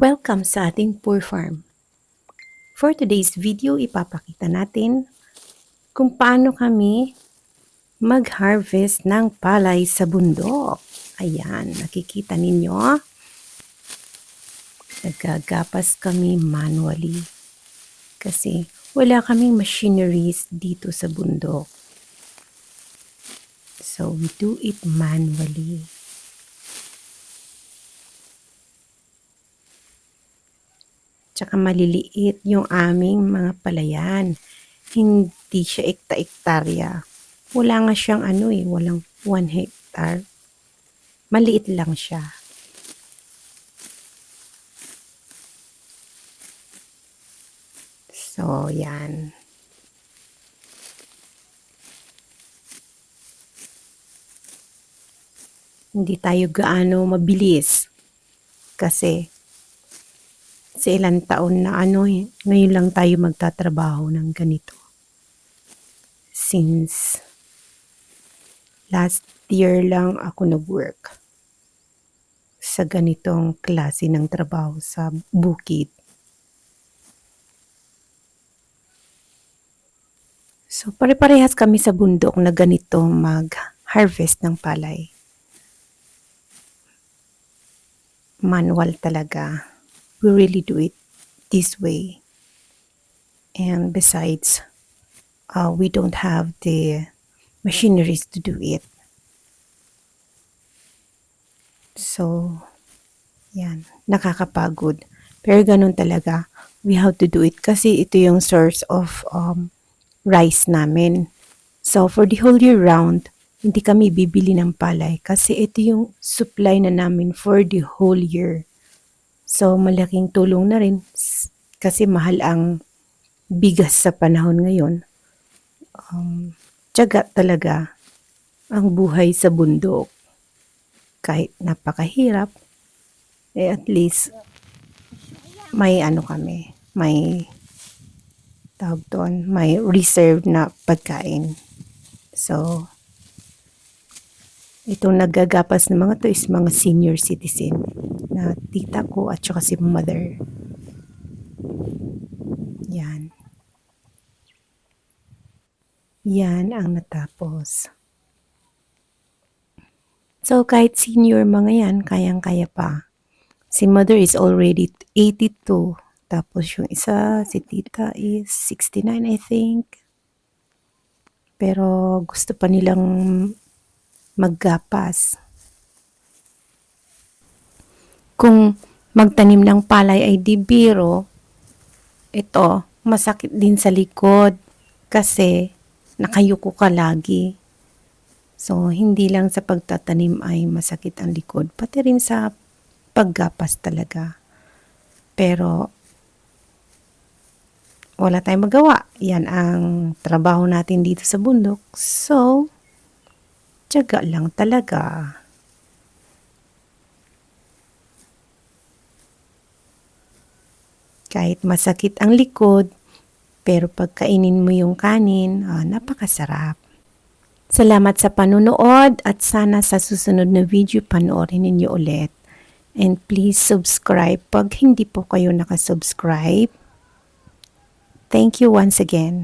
Welcome sa ating Poor Farm. For today's video, ipapakita natin kung paano kami mag-harvest ng palay sa bundok. Ayan, nakikita ninyo. Nagagapas kami manually kasi wala kaming machineries dito sa bundok. So, we do it manually. Tsaka maliliit yung aming mga palayan. Hindi siya ekta-ektarya. Wala nga siyang walang 1 hectare. Maliit lang siya. So, yan. Hindi tayo gaano mabilis. Kasi, sa ilang taon na ngayon lang tayo magtatrabaho ng ganito. Since last year lang ako nag-work sa ganitong klase ng trabaho sa bukid. So, pare-parehas kami sa bundok na ganito mag-harvest ng palay. Manual talaga. We really do it this way. And besides, we don't have the machineries to do it. So, yan. Nakakapagod. Pero ganun talaga. We have to do it kasi ito yung source of rice namin. So, for the whole year round, hindi kami bibili ng palay kasi ito yung supply na namin for the whole year. So, malaking tulong na rin kasi mahal ang bigas sa panahon ngayon. Tiyaga talaga ang buhay sa bundok. Kahit napakahirap, at least may kami, may tawag doon, may reserve na pagkain. So, itong naggagapas ng mga to is mga senior citizen na tita ko at saka si mother. Yan. Yan ang natapos. So, kahit senior mga yan, kayang-kaya pa. Si mother is already 82. Tapos yung isa, si tita is 69, I think. Pero gusto pa nilang maggapas. Kung magtanim ng palay ay di biro, ito, masakit din sa likod kasi nakayuko ka lagi. So, hindi lang sa pagtatanim ay masakit ang likod, pati rin sa paggapas talaga. Pero, wala tayong magawa. Yan ang trabaho natin dito sa bundok. So, tiyaga lang talaga. Kahit masakit ang likod, pero pagkainin mo yung kanin, napakasarap. Salamat sa panunood at sana sa susunod na video panoorin ninyo ulit. And please subscribe pag hindi po kayo nakasubscribe. Thank you once again.